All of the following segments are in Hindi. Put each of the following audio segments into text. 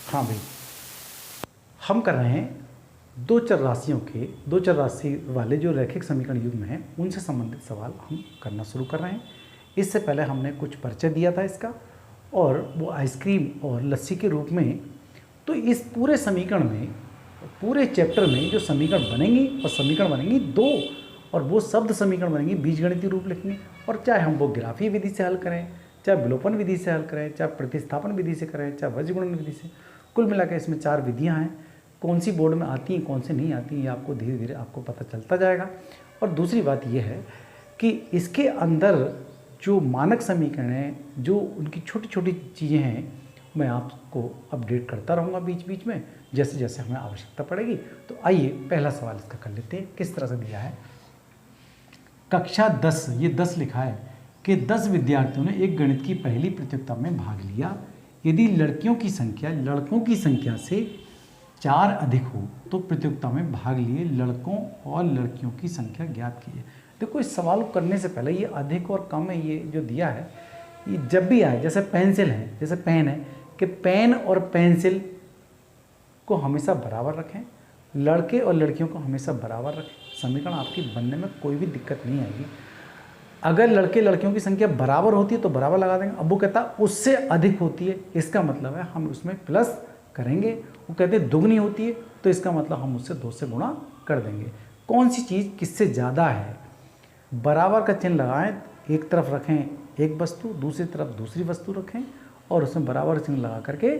हाँ भाई, हम कर रहे हैं दो चर राशि वाले जो रैखिक समीकरण युग्म हैं उनसे संबंधित सवाल हम करना शुरू कर रहे हैं। इससे पहले हमने कुछ परिचय दिया था इसका, और वो आइसक्रीम और लस्सी के रूप में। तो इस पूरे समीकरण में, पूरे चैप्टर में जो समीकरण बनेंगी और समीकरण बनेंगी दो, और वो शब्द समीकरण बनेंगी बीजगणितीय रूप लिखेंगे। और चाहे हम वो ग्राफीय विधि से हल करें, चाहे विलोपन विधि से हल करें, चाहे प्रतिस्थापन विधि से करें, चाहे वज्रगुणन विधि से, कुल मिलाकर इसमें 4 विधियां हैं। कौन सी बोर्ड में आती हैं, कौन सी नहीं आती हैं, ये आपको धीरे धीरे आपको पता चलता जाएगा। और दूसरी बात यह है कि इसके अंदर जो मानक समीकरण हैं, जो उनकी छोटी छोटी चीज़ें हैं, मैं आपको अपडेट करता रहूँगा बीच बीच में, जैसे जैसे हमें आवश्यकता पड़ेगी। तो आइए पहला सवाल इसका कर लेते हैं। किस तरह से दिया है, कक्षा 10, ये 10 लिखा है कि 10 विद्यार्थियों ने एक गणित की पहली प्रतियोगिता में भाग लिया। यदि लड़कियों की संख्या लड़कों की संख्या से 4 अधिक हो तो प्रतियोगिता में भाग लिए लड़कों और लड़कियों की संख्या ज्ञात कीजिए। देखो, इस सवाल को करने से पहले ये अधिक और कम है, ये जो दिया है, ये जब भी आए, जैसे पेंसिल है, जैसे पेन है, कि पेन और पेंसिल को हमेशा बराबर रखें, लड़के और लड़कियों को हमेशा बराबर रखें। समीकरण आपकी बनने में कोई भी दिक्कत नहीं आएगी। अगर लड़के लड़कियों की संख्या बराबर होती है तो बराबर लगा देंगे। अब वो कहता उससे अधिक होती है, इसका मतलब है हम उसमें प्लस करेंगे। वो कहते दुगनी होती है तो इसका मतलब हम उससे 2 से गुणा कर देंगे। कौन सी चीज़ किससे ज़्यादा है, बराबर का चिन्ह लगाएं, एक तरफ रखें एक वस्तु, दूसरी तरफ दूसरी वस्तु रखें, और उसमें बराबर चिन्ह लगा करके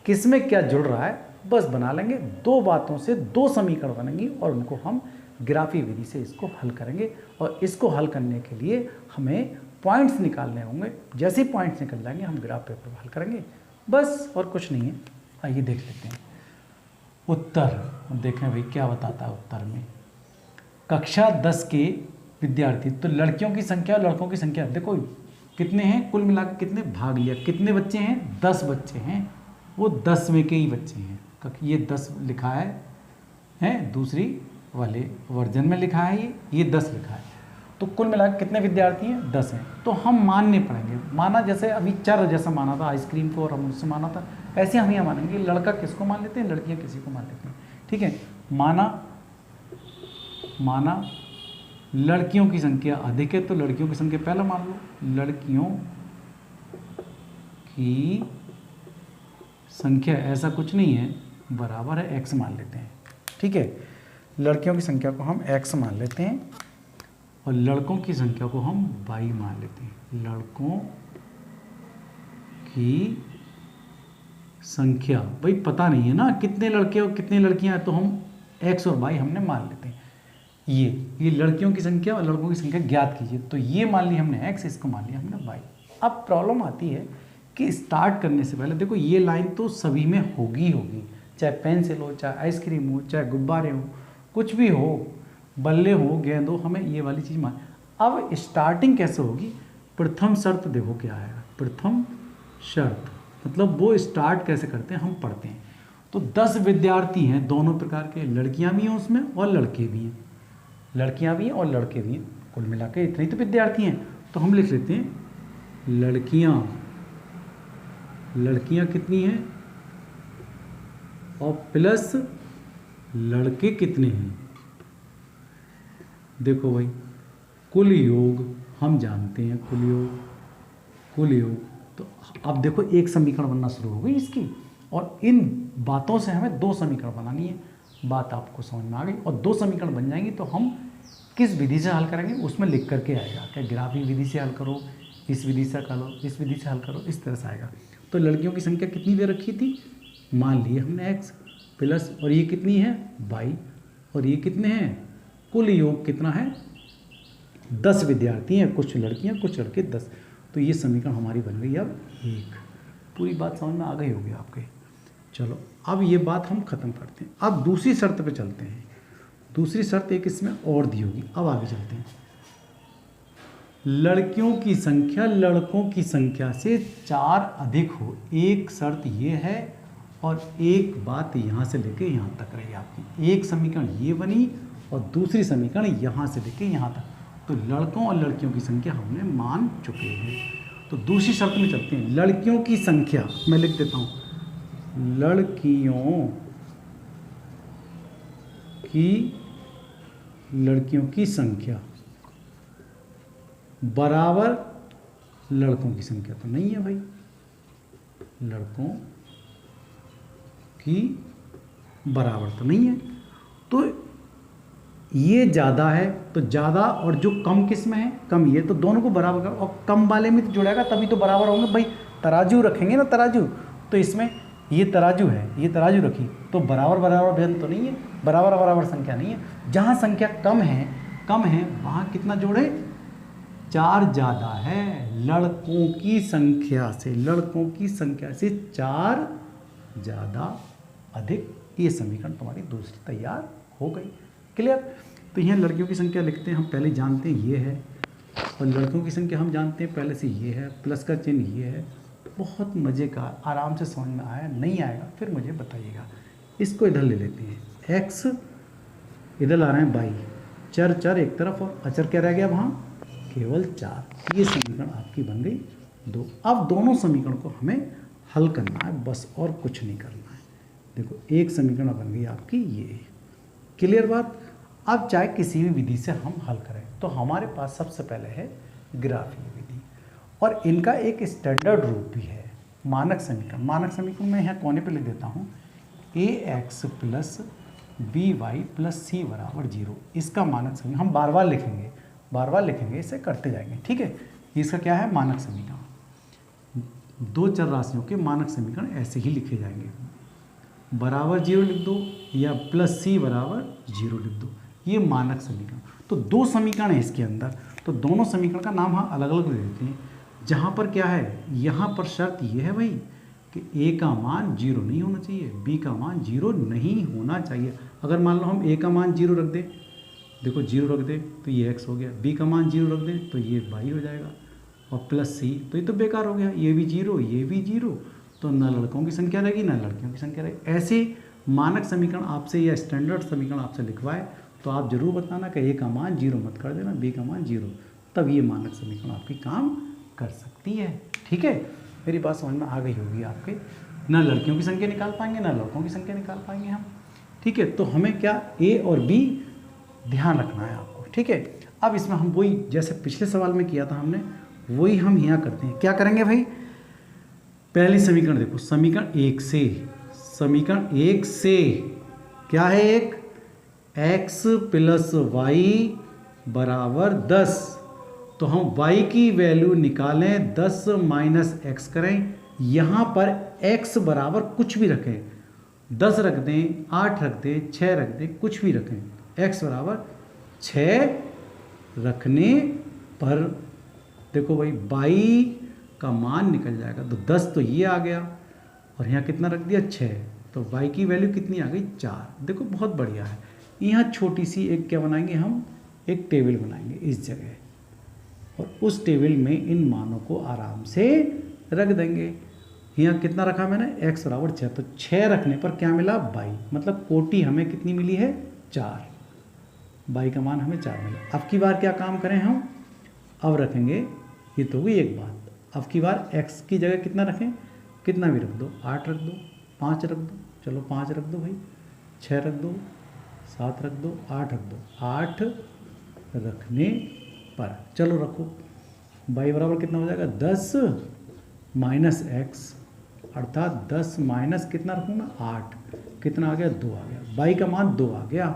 किस में क्या जुड़ रहा है बस बना लेंगे। 2 बातों से 2 समीकरण बनेंगी और उनको हम ग्राफीय विधि से इसको हल करेंगे। और इसको हल करने के लिए हमें पॉइंट्स निकालने होंगे। जैसे ही पॉइंट्स निकल जाएंगे हम ग्राफ पेपर पर हल करेंगे, बस और कुछ नहीं है। आइए देख लेते हैं उत्तर। देखें भाई क्या बताता है उत्तर में। कक्षा 10 के विद्यार्थी, तो लड़कियों की संख्या और लड़कों की संख्या देखो कितने हैं, कुल मिलाकर कितने भाग लिया, कितने बच्चे हैं, 10 बच्चे हैं। वो 10 में के ही बच्चे हैं। ये 10 लिखा है दूसरी वाले वर्जन में लिखा है, ये 10 लिखा है। तो कुल मिलाकर कितने विद्यार्थी हैं, 10 हैं। तो हम मानने पड़ेंगे, माना जैसे अभी चर जैसा माना था आइसक्रीम को और हम उससे माना था, ऐसे हम यहाँ मानेंगे। लड़का किसको मान लेते हैं, लड़कियाँ किसी को मान लेते हैं। ठीक है, माना लड़कियों की संख्या अधिक है तो लड़कियों की संख्या पहला मान लो, लड़कियों की संख्या ऐसा कुछ नहीं है, बराबर है x मान लेते हैं। ठीक है, लड़कियों की संख्या को हम x मान लेते हैं और लड़कों की संख्या को हम y मान लेते हैं। लड़कों की संख्या भाई पता नहीं है ना कितने लड़के और कितनी लड़कियां हैं, तो हम x और y हमने मान लेते हैं। ये लड़कियों की संख्या और लड़कों की संख्या ज्ञात कीजिए, तो ये मान ली हमने x, इसको मान लिया हमने y। अब प्रॉब्लम आती है कि स्टार्ट करने से पहले देखो ये लाइन तो सभी में होगी, चाहे पेंसिल हो, चाहे आइसक्रीम हो, चाहे गुब्बारे हो, कुछ भी हो, बल्ले हो, गेंद हो, हमें ये वाली चीज़ मान। अब स्टार्टिंग कैसे होगी, प्रथम शर्त देखो क्या आएगा। प्रथम शर्त मतलब वो स्टार्ट कैसे करते हैं हम पढ़ते हैं। तो 10 विद्यार्थी हैं दोनों प्रकार के, लड़कियां भी हैं उसमें और लड़के भी हैं, लड़कियां भी हैं और लड़के भी हैं, कुल मिला के इतने ही तो विद्यार्थी हैं। तो हम लिख लेते हैं लड़कियां कितनी हैं और प्लस लड़के कितने हैं। देखो भाई कुल योग हम जानते हैं, कुल योग। तो अब देखो एक समीकरण बनना शुरू हो गई इसकी, और इन बातों से हमें 2 समीकरण बनानी है। बात आपको समझ में आ गई। और 2 समीकरण बन जाएंगी तो हम किस विधि से हल करेंगे उसमें लिख करके आएगा, क्या ग्राफीय विधि से हल करो, इस विधि से करो, इस विधि से हल करो, इस तरह से आएगा। तो लड़कियों की संख्या कितनी दे रखी थी, मान लिए हमने x प्लस, और ये कितनी है y, और ये कितने हैं, कुल योग कितना है 10 विद्यार्थी हैं, कुछ लड़कियां कुछ लड़के 10। तो ये समीकरण हमारी बन गई अब 1। पूरी बात समझ में आ गई होगी आपके। चलो अब ये बात हम ख़त्म करते हैं। अब दूसरी शर्त पे चलते हैं। दूसरी शर्त एक इसमें और दी होगी, अब आगे चलते हैं। लड़कियों की संख्या लड़कों की संख्या से 4 अधिक हो, एक शर्त ये है और एक बात यहाँ से लेके यहाँ तक रही आपकी। एक समीकरण ये बनी और दूसरी समीकरण यहाँ से लेके यहाँ तक। तो लड़कों और लड़कियों की संख्या हमने मान चुके हैं। तो दूसरी शर्त में चलते हैं। लड़कियों की संख्या मैं लिख देता हूँ, लड़कियों की संख्या बराबर लड़कों की संख्या तो नहीं है भाई, लड़कों की बराबर तो नहीं है, तो ये ज़्यादा है तो ज़्यादा, और जो कम किस में है, कम ये, तो दोनों को बराबर कर, और कम वाले में तो जुड़ेगा तभी तो बराबर होंगे भाई। तराजू रखेंगे ना, तराजू, तो इसमें ये तराजू है, ये तराजू रखी तो बराबर बराबर वजन तो नहीं है, बराबर बराबर संख्या नहीं है। जहाँ संख्या कम है वहाँ कितना जोड़े, 4 ज़्यादा है, लड़कों की संख्या से 4 ज़्यादा अधिक। ये समीकरण तुम्हारी दूसरी तैयार हो गई। क्लियर। तो यहाँ लड़कियों की संख्या लिखते हैं हम, पहले जानते हैं ये है, और लड़कों की संख्या हम जानते हैं पहले से ये है, प्लस का चिन्ह ये है। बहुत मज़े का, आराम से समझ में आया, नहीं आएगा फिर मुझे बताइएगा। इसको इधर ले लेते हैं, x इधर ला रहे हैं y, चर एक तरफ और अचर क्या रह गया वहाँ, केवल 4। ये समीकरण आपकी बन गई 2। अब दोनों समीकरण को हमें हल करना है बस, और कुछ नहीं करना है। देखो एक समीकरण बन गई आपकी ये। क्लियर बात। अब चाहे किसी भी विधि से हम हल करें, तो हमारे पास सबसे पहले है ग्राफीय विधि, और इनका एक स्टैंडर्ड रूप भी है, मानक समीकरण। मानक समीकरण मैं यहाँ कोने पे लिख देता हूँ, ax प्लस by प्लस सी बराबर 0। इसका मानक समीकरण हम बार बार लिखेंगे, इसे करते जाएंगे, ठीक है। इसका क्या है, मानक समीकरण। दो चर राशियों के मानक समीकरण ऐसे ही लिखे जाएंगे, बराबर 0 लिख दो या प्लस सी बराबर 0 लिख दो, ये मानक समीकरण। तो 2 समीकरण है इसके अंदर, तो दोनों समीकरण का नाम हम अलग अलग दे देते हैं। जहाँ पर क्या है, यहाँ पर शर्त ये है भाई कि a का मान 0 नहीं होना चाहिए, b का मान 0 नहीं होना चाहिए। अगर मान लो हम a का मान 0 रख दें, देखो 0 रख दें तो ये x हो गया, b का मान 0 रख दें तो ये y हो जाएगा, और प्लस c तो ये तो बेकार हो गया, ये भी 0 ये भी 0, तो ना लड़कों की संख्या रहेगी ना लड़कियों की संख्या रहेगी। ऐसे मानक समीकरण आपसे या स्टैंडर्ड समीकरण आपसे लिखवाए तो आप जरूर बताना कि a का मान 0 मत कर देना, b का मान 0, तब ये मानक समीकरण आपकी काम कर सकती है। ठीक है, मेरी बात समझ में आ गई होगी आपके। ना लड़कियों की संख्या निकाल पाएंगे ना लड़कों की संख्या निकाल पाएंगे हम। ठीक है, तो हमें क्या a और b ध्यान रखना है आपको। ठीक है, अब इसमें हम वही जैसे पिछले सवाल में किया था हमने, वही हम यहाँ करते हैं। क्या करेंगे भाई, पहली समीकरण देखो, समीकरण 1 से क्या है, एक x प्लस वाई बराबर 10, तो हम y की वैल्यू निकालें, 10 माइनस x करें। यहाँ पर x बराबर कुछ भी रखें, 10 रख दें, 8 रख दें, 6 रख दें, कुछ भी रखें, x बराबर 6 रखने पर देखो भाई y का मान निकल जाएगा, तो 10 तो ये आ गया और यहाँ कितना रख दिया 6, तो y की वैल्यू कितनी आ गई 4। देखो बहुत बढ़िया है। यहाँ छोटी सी एक क्या बनाएंगे हम, एक टेबल बनाएंगे इस जगह, और उस टेबल में इन मानों को आराम से रख देंगे। यहाँ कितना रखा मैंने, x बराबर 6, तो 6 रखने पर क्या मिला y, मतलब कोटि हमें कितनी मिली है 4, y का मान हमें 4 मिला। अब की बार क्या काम करें हम, अब रखेंगे, ये तो हुई एक बात, अब की बार x की जगह कितना रखें, कितना भी रख दो, 8 रख दो, 5 रख दो, चलो 5 रख दो भाई, 6 रख दो, 7 रख दो, 8 रख दो, 8 रखने पर चलो रखो, y बराबर कितना हो जाएगा 10 माइनस x, अर्थात 10 माइनस कितना रखूँगा 8, कितना आ गया 2 आ गया, y का मान 2 आ गया,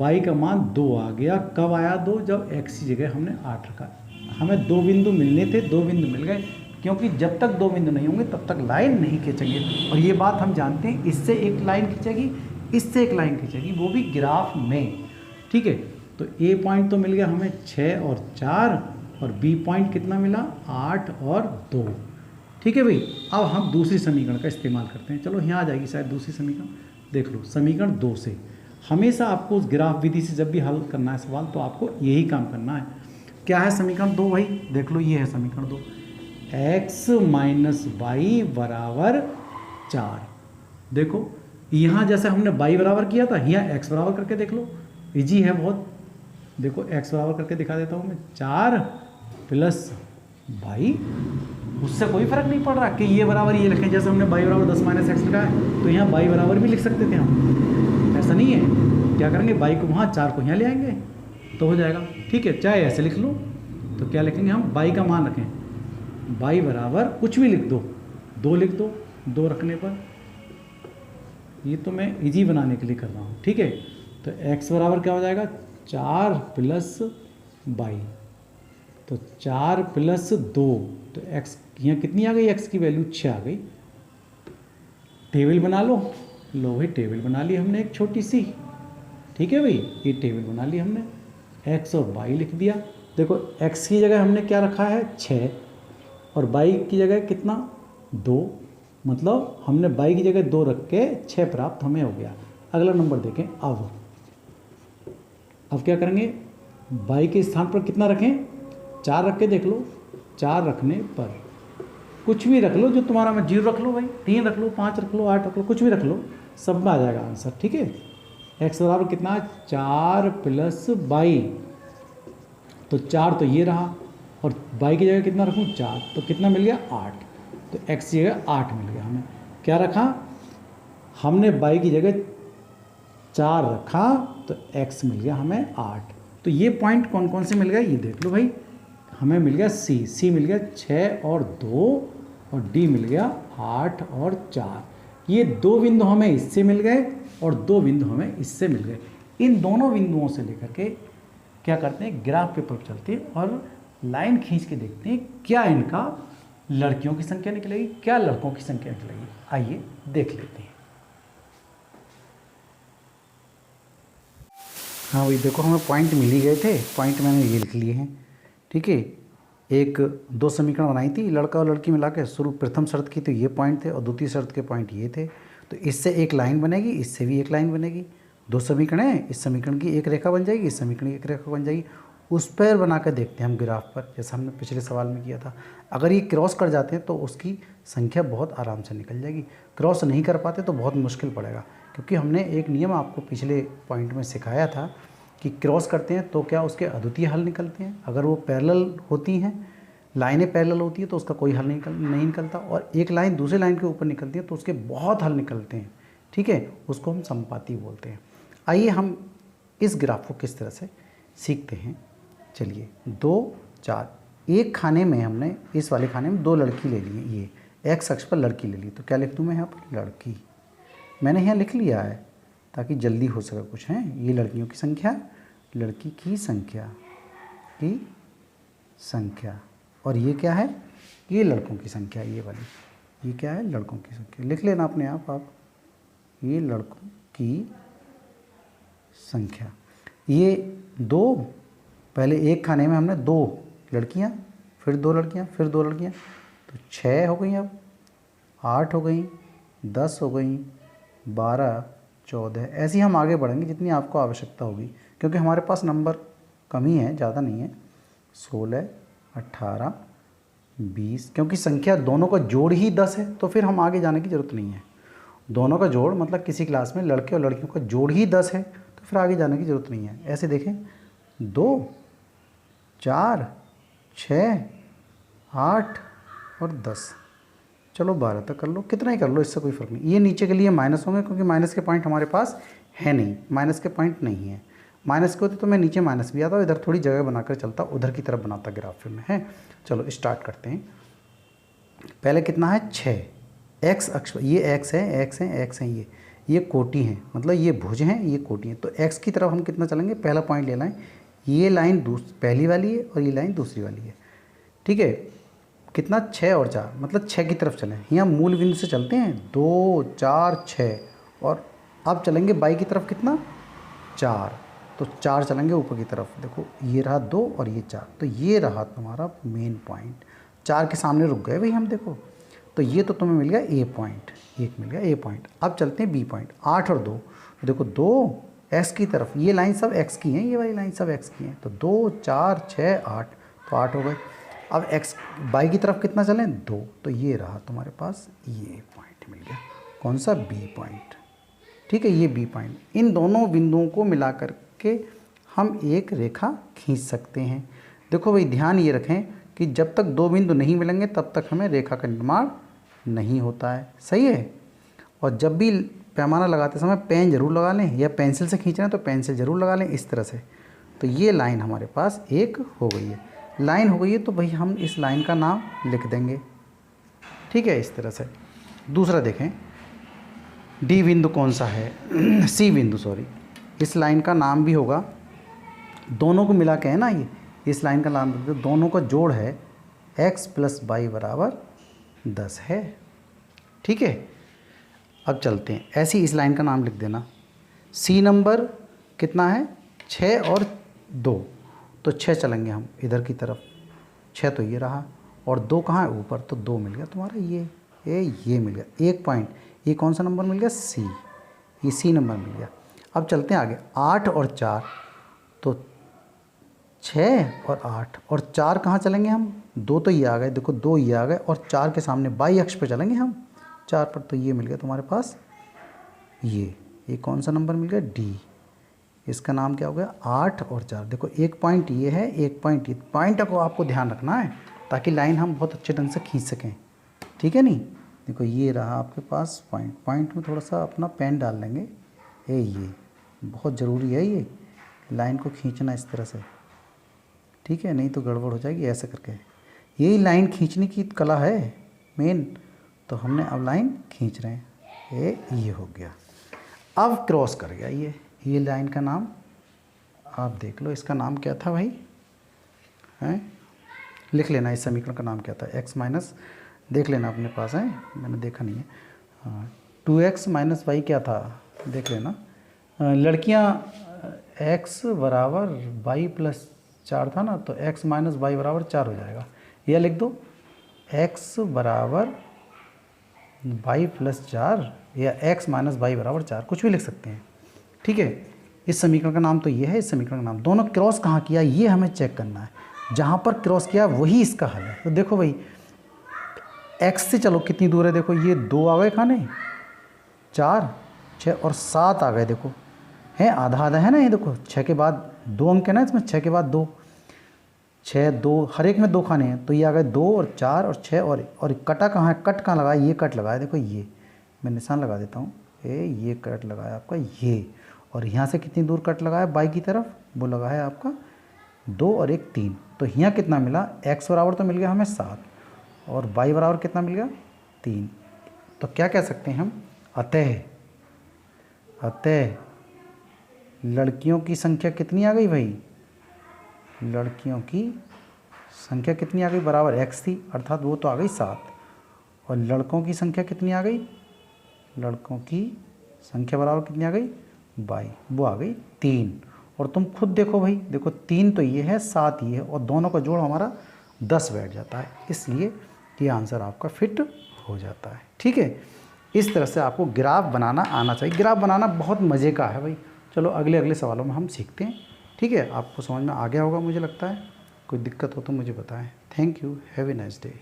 y का मान 2 आ गया। कब आया 2, जब x की जगह हमने 8 रखा। हमें 2 बिंदु मिलने थे, 2 बिंदु मिल गए, क्योंकि जब तक 2 बिंदु नहीं होंगे तब तक लाइन नहीं खींचेंगे, और ये बात हम जानते हैं, इससे एक लाइन खींचेगी, इससे एक लाइन खींचेगी, वो भी ग्राफ में। ठीक है, तो A पॉइंट तो मिल गया हमें 6 और 4, और B पॉइंट कितना मिला 8 और 2। ठीक है भाई, अब हम दूसरी समीकरण का इस्तेमाल करते हैं। चलो यहाँ आ जाएगी शायद दूसरी समीकरण, देख लो समीकरण 2 से। हमेशा आपको उस ग्राफ विधि से जब भी हल करना है सवाल, तो आपको यही काम करना है। क्या है समीकरण 2 भाई, देख लो ये है समीकरण 2, x माइनस वाई बराबर 4। देखो यहाँ जैसे हमने y बराबर किया था, यहाँ x बराबर करके देख लो, इजी है बहुत। देखो x बराबर करके दिखा देता हूँ मैं, 4 प्लस वाई उससे कोई फर्क नहीं पड़ रहा कि ये बराबर ये लिखें, जैसे हमने y बराबर 10 माइनस एक्स लिखा है तो यहाँ y बराबर भी लिख सकते थे हम, ऐसा नहीं है। क्या करेंगे, y को वहाँ 4 को यहाँ ले आएंगे तो हो जाएगा। ठीक है, चाहे ऐसे लिख लो तो क्या लिखेंगे हम, y का मान रखें, y बराबर कुछ भी लिख दो, 2 लिख दो, 2 रखने पर, ये तो मैं इजी बनाने के लिए कर रहा हूँ। ठीक है, तो x बराबर क्या हो जाएगा, 4 प्लस y, तो 4 प्लस 2, तो x यहाँ कितनी आ गई, x की वैल्यू 6 आ गई। टेबल बना लो भाई, टेबल बना ली हमने एक छोटी सी। ठीक है भाई, ये टेबल बना ली हमने, x और y लिख दिया। देखो x की जगह हमने क्या रखा है, 6, और y की जगह कितना, 2, मतलब हमने y की जगह 2 रख के 6 प्राप्त हमें हो गया। अगला नंबर देखें। अब क्या करेंगे, y के स्थान पर कितना रखें, 4 रख के देख लो। 4 रखने पर कुछ भी रख लो, जो तुम्हारा में 0 रख लो भाई, 3 रख लो, 5 रख लो, 8 रख लो, कुछ भी रख लो, सब में आ जाएगा आंसर। ठीक है, x बराबर कितना, 4 प्लस y, तो 4 तो ये रहा, और y की जगह कितना रखूँ, 4, तो कितना मिल गया, 8, तो x की जगह 8 मिल गया। हमें क्या रखा, हमने y की जगह 4 रखा तो x मिल गया हमें 8। तो ये पॉइंट कौन कौन से मिल गए, ये देख लो भाई। हमें मिल गया सी मिल गया 6 और 2, और डी मिल गया 8 और 4। ये 2 बिंदु हमें इससे मिल गए और 2 बिंदु हमें इससे मिल गए। इन दोनों बिंदुओं से लेकर के क्या करते हैं, ग्राफ पेपर पर चलते हैं और लाइन खींच के देखते हैं क्या इनका लड़कियों की संख्या निकलेगी, क्या लड़कों की संख्या निकलेगी। आइए देख लेते हैं। हाँ भाई देखो, हमें पॉइंट मिल ही गए थे, पॉइंट मैंने ये लिख लिए हैं। ठीक है, एक 2 समीकरण बनाई थी लड़का और लड़की मिला के, शुरू प्रथम शर्त की तो ये पॉइंट थे और द्वितीय शर्त के पॉइंट ये थे। तो इससे एक लाइन बनेगी, इससे भी एक लाइन बनेगी। 2 समीकरण हैं, इस समीकरण की एक रेखा बन जाएगी, इस समीकरण की एक रेखा बन जाएगी। उस पर बना कर देखते हैं हम ग्राफ पर, जैसा हमने पिछले सवाल में किया था। अगर ये क्रॉस कर जाते हैं तो उसकी संख्या बहुत आराम से निकल जाएगी। क्रॉस नहीं कर पाते तो बहुत मुश्किल पड़ेगा, क्योंकि हमने एक नियम आपको पिछले पॉइंट में सिखाया था कि क्रॉस करते हैं तो क्या उसके अद्वितीय हल निकलते हैं। अगर वो पैरेलल होती हैं, लाइनें पैरेलल होती है तो उसका कोई हल नहीं निकलता, और एक लाइन दूसरे लाइन के ऊपर निकलती है तो उसके बहुत हल निकलते हैं। ठीक है, उसको हम समपाती बोलते हैं। आइए हम इस ग्राफ को किस तरह से सीखते हैं। चलिए 2 4, एक खाने में हमने, इस वाले खाने में 2 लड़की ले ली, ये एक्स अक्ष पर लड़की ले ली, तो क्या लिख दूँ मैं यहाँ पर, लड़की। मैंने यहाँ लिख लिया है ताकि जल्दी हो सके कुछ है। ये लड़कियों की संख्या, लड़की की संख्या, और ये क्या है, ये लड़कों की संख्या, ये वाली, ये क्या है, लड़कों की संख्या। लिख लेना अपने आप, ये लड़कों की संख्या। ये 2, पहले एक खाने में हमने 2 लड़कियां, फिर 2 लड़कियां, फिर 2 लड़कियां, तो 6 हो गई, अब 8 हो गई, 10 हो गई, 12, 14, ऐसे ही हम आगे बढ़ेंगे जितनी आपको आवश्यकता होगी, क्योंकि हमारे पास नंबर कम ही है, ज़्यादा नहीं है। 16, 18, 20, क्योंकि संख्या दोनों का जोड़ ही 10 है, तो फिर हम आगे जाने की ज़रूरत नहीं है। दोनों का जोड़ मतलब किसी क्लास में लड़के और लड़कियों का जोड़ ही 10 है, तो फिर आगे जाने की ज़रूरत नहीं है। ऐसे देखें, 2, 4, 6, 8 और 10, चलो 12 तक कर लो, कितना ही कर लो, इससे कोई फ़र्क नहीं। ये नीचे के लिए माइनस होंगे क्योंकि माइनस के पॉइंट हमारे पास है नहीं, माइनस के पॉइंट नहीं है। माइनस के होते तो मैं नीचे माइनस भी आता, इधर थोड़ी जगह बनाकर चलता, उधर की तरफ बनाता ग्राफ में है। चलो स्टार्ट करते हैं। पहले कितना है, 6, एक्स अक्ष, ये एक्स है, एक्स है, एक्स है, ये कोटि हैं, मतलब ये भुज हैं, ये कोटि हैं। तो एक्स की तरफ हम कितना चलेंगे, पहला पॉइंट लेना है, ये लाइन पहली वाली है और ये लाइन दूसरी वाली है। ठीक है, कितना, 6 और 4, मतलब 6 की तरफ चलें। यहाँ मूल बिंदु से चलते हैं, 2, 4, 6, और अब चलेंगे बाई की तरफ, कितना, 4, तो 4 चलेंगे ऊपर की तरफ। देखो ये रहा 2 और ये 4, तो ये रहा तुम्हारा मेन पॉइंट। 4 के सामने रुक गए भाई हम, देखो तो ये तो तुम्हें मिल गया ए पॉइंट, एक मिल गया ए पॉइंट। अब चलते हैं बी पॉइंट, 8 और 2, देखो 2 एक्स की तरफ, ये लाइन सब एक्स की हैं, ये वाली लाइन सब एक्स की हैं, तो 2, 4, 6, 8, तो 8 हो गए। अब एक्स बाई की तरफ कितना चलें, 2, तो ये रहा तुम्हारे पास, ये पॉइंट मिल गया, कौन सा, बी पॉइंट। ठीक है, ये बी पॉइंट। इन दोनों बिंदुओं को मिलाकर के हम एक रेखा खींच सकते हैं। देखो भाई ध्यान ये रखें, कि जब तक दो बिंदु नहीं मिलेंगे तब तक हमें रेखा का निर्माण नहीं होता है। सही है। और जब भी पैमाना लगाते समय पेन जरूर लगा लें, या पेंसिल से खींच रहे हैं तो पेंसिल जरूर लगा लें इस तरह से। तो ये लाइन हमारे पास एक हो गई है। लाइन हो गई है तो भाई हम इस लाइन का नाम लिख देंगे। ठीक है, इस तरह से। दूसरा देखें, डी बिंदु कौन सा है, सी बिंदु सॉरी, इस लाइन का नाम भी होगा, दोनों को मिला के है ना ये, इस लाइन का नाम दोनों का जोड़ है x + y = 10 है। ठीक है, अब चलते हैं, ऐसी इस लाइन का नाम लिख देना। सी नंबर कितना है, 6 और 2, तो 6 चलेंगे हम इधर की तरफ, 6 तो ये रहा, और 2 कहाँ है ऊपर, तो 2 मिल गया तुम्हारा, ये मिल गया 1 पॉइंट। ये कौन सा नंबर मिल गया, सी, ये सी नंबर मिल गया। अब चलते हैं आगे, 8 और 4, तो 6 और 8 और 4 कहाँ चलेंगे हम, 2 तो ये आ गए, देखो 2 ये आ गए, और 4 के सामने बाई अक्ष पे चलेंगे हम 4 पर, तो ये मिल गया तुम्हारे पास, ये कौन सा नंबर मिल गया, डी। इसका नाम क्या हो गया, 8 और 4। देखो 1 पॉइंट ये है, 1 पॉइंट ये, पॉइंट को आपको ध्यान रखना है ताकि लाइन हम बहुत अच्छे ढंग से खींच सकें। ठीक है नहीं, देखो ये रहा आपके पास पॉइंट, पॉइंट में थोड़ा सा अपना पेन डाल लेंगे, ये बहुत ज़रूरी है, ये लाइन को खींचना इस तरह से। ठीक है, नहीं तो गड़बड़ हो जाएगी, ऐसे करके। यही लाइन खींचने की कला है मेन, तो हमने अब लाइन खींच रहे हैं, ये हो गया। अब क्रॉस कर गया ये लाइन का नाम आप देख लो, इसका नाम क्या था भाई, हैं, लिख लेना, इस समीकरण का नाम क्या था, x माइनस, देख लेना अपने पास है, मैंने देखा नहीं है, हाँ 2x - y क्या था, देख लेना। लड़कियां x = y + 4 था ना, तो x - y = 4 हो जाएगा, यह लिख दो, x = y + 4 या x - y = 4, कुछ भी लिख सकते हैं। ठीक है, इस समीकरण का नाम तो ये है, इस समीकरण का नाम, दोनों क्रॉस कहाँ किया ये हमें चेक करना है, जहाँ पर क्रॉस किया वही इसका हल है। तो देखो भाई x से चलो कितनी दूर है, देखो ये 2 आ गए खाने, 4, 6 और 7 आ गए, देखो है आधा आधा है ना, ये देखो 6 के बाद 2 अंक है ना इसमें, 6 के बाद 2, 6 2 हर एक में 2 खाने हैं, तो ये आ गए 2 और 4 और 6 और कटा कहाँ है, कट कहाँ लगाया, ये कट लगाया, देखो ये मैं निशान लगा देता हूँ, ये कट लगाया आपका ये, और यहाँ से कितनी दूर कट लगाया बाई की तरफ, वो लगा है आपका 2 और 1 3, तो यहाँ कितना मिला, x बराबर तो मिल गया हमें 7 और y बराबर कितना मिल गया 3। तो क्या कह सकते हैं हम, अतः लड़कियों की संख्या कितनी आ गई भाई, लड़कियों की संख्या कितनी आ गई, बराबर x थी, अर्थात वो तो आ गई 7, और लड़कों की संख्या कितनी आ गई, लड़कों की संख्या बराबर कितनी आ गई y, वो आ गई 3। और तुम खुद देखो भाई, देखो 3 तो ये है, 7 ये है, और दोनों का जोड़ हमारा 10 बैठ जाता है, इसलिए ये आंसर आपका फिट हो जाता है। ठीक है, इस तरह से आपको ग्राफ बनाना आना चाहिए। ग्राफ बनाना बहुत मज़े का है भाई। चलो अगले सवालों में हम सीखते हैं। ठीक है, आपको समझ में आ गया होगा मुझे लगता है, कोई दिक्कत हो तो मुझे बताएं। Thank you, have a nice day.